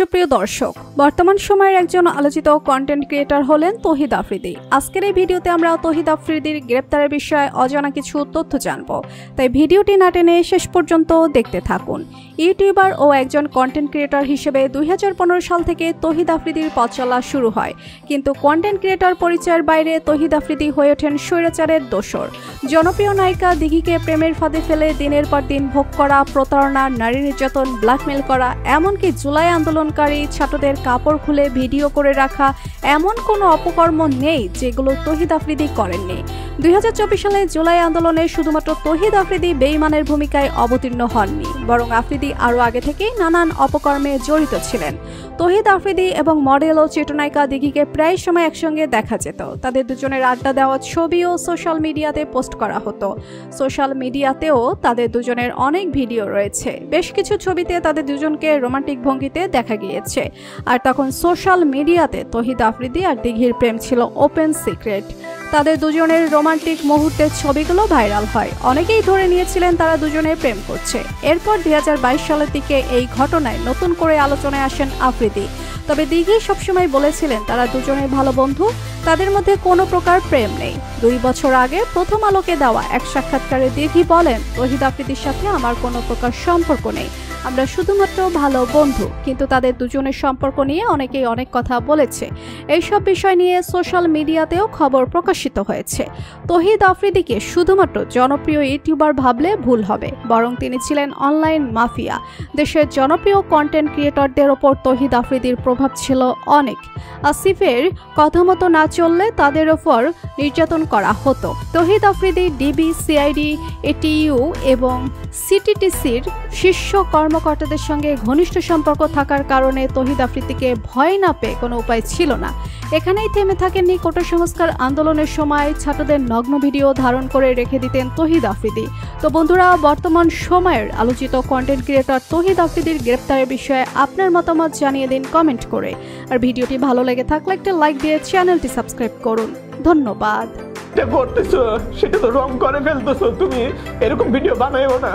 সুপ্রিয় দর্শক, বর্তমান সময়ের একজন আলোচিত কন্টেন্ট ক্রিয়েটর হলেন তৌহিদ আফ্রিদি। আজকের এই ভিডিওতে আমরা তৌহিদ আফ্রিদির গ্রেপ্তারের বিষয়ে অজানা কিছু তথ্য জানব, তাই ভিডিওটি না টেনে শেষ পর্যন্ত দেখতে থাকুন। ইউটিউবার ও একজন কন্টেন্ট ক্রিয়েটর হিসেবে 2015 সাল থেকে তৌহিদ আফ্রিদির পথ চলা শুরু হয়, কিন্তু কন্টেন্ট ক্রিয়েটর পরিচয়ের বাইরে তৌহিদ আফ্রিদি হয়ে ওঠেন স্বৈরাচারের দোসর। জনপ্রিয় নায়িকা দিঘিকে প্রেমের ফাঁদে ফেলে দিনের পর দিন ভোগ করা, প্রতারণা, নারী নির্যাতন, ব্ল্যাকমেল করা, এমনকি জুলাই আন্দোলনকারী ছাত্রদের কাপড় খুলে ভিডিও করে রাখা, এমন কোনো অপকর্ম নেই যেগুলো তৌহিদ আফ্রিদি করেননি। 2024 সালে জুলাই আন্দোলনে শুধুমাত্র তৌহিদ আফ্রিদি বেঈমানের ভূমিকায় অবতীর্ণ হননি, বরং আফ্রিদি আরও আগে থেকেই নানান অপকর্মে জড়িত ছিলেন। তৌহিদ আফ্রিদি এবং মডেল ও চিত্রনায়িকা দিঘিকে প্রায় সময় একসঙ্গে দেখা যেত। তাদের দুজনের আড্ডা দেওয়া ছবিও সোশ্যাল মিডিয়াতে পোস্ট করা হতো। সোশ্যাল মিডিয়াতেও তাদের দুজনের অনেক ভিডিও রয়েছে। বেশ কিছু ছবিতে তাদের দুজনকে রোমান্টিক ভঙ্গিতে দেখা গিয়েছে। আর তখন সোশ্যাল মিডিয়াতে তৌহিদ আফ্রিদি আর দিঘির প্রেম ছিল ওপেন সিক্রেট। তাদের দুজনের রোমান্টিক মুহূর্তের ছবিগুলো ভাইরাল হয়। অনেকেই ধরে নিয়েছিলেন তারা দুজনে প্রেম করছে। এরপর 2022 সালের দিকে এই ঘটনায় নতুন করে আলোচনায় আসেন আফ্রিদি। তবে দিঘি সবসময় বলেছিলেন তারা দুজনের ভালো বন্ধু, তাদের মধ্যে কোনো প্রকার প্রেম নেই। 2 বছর আগে প্রথম আলোকে দেওয়া এক সাক্ষাৎকারে দিঘি বলেন, তৌহিদ আফ্রিদির সাথে আমার কোনো প্রকার সম্পর্ক নেই, আমরা শুধুমাত্র ভালো বন্ধু। কিন্তু তাদের দুজনের সম্পর্ক নিয়ে অনেকেই অনেক কথা বলেছে। এইসব বিষয় নিয়ে সোশ্যাল মিডিয়াতেও খবর প্রকাশিত হয়েছে। তৌহিদ আফ্রিদিকে শুধুমাত্র জনপ্রিয় ইউটিউবার ভাবলে ভুল হবে, বরং তিনি ছিলেন অনলাইন মাফিয়া। দেশের জনপ্রিয় কন্টেন্ট ক্রিয়েটরদের ওপর তৌহিদ আফ্রিদির প্রভাব ছিল অনেক। আসিফের কথা মতো না চললে তাদের ওপর নির্যাতন করা হতো। তৌহিদ আফ্রিদি ডিবি, সিআইডি, এটিইউ এবং সিটিটিসির শীর্ষ কর্মকর্তাদের সঙ্গে ঘনিষ্ঠ সম্পর্ক থাকার কারণে তৌহিদ আফ্রিদিকে ভয় না পেয়ে কোনো উপায় ছিল না। এখানেই থেমে থাকেননি কোটা সংস্কার আন্দোলনের সময় ছাত্রদের নগ্ন ভিডিও ধারণ করে রেখে দিতেন তৌহিদ আফ্রিদি। তো বন্ধুরা, বর্তমান সময়ের আলোচিত কন্টেন্ট ক্রিয়েটর তৌহিদ আফ্রিদির গ্রেপ্তারের বিষয়ে আপনার মতামত জানিয়ে দিন কমেন্ট করে। আর ভিডিওটি ভালো লেগে থাকলে একটা লাইক দিয়ে চ্যানেলটি সাবস্ক্রাইব করুন। ধন্যবাদ। করতেছো সেটা তো রং করে ফেলতেছো, তুমি এরকম ভিডিও বানাইও না।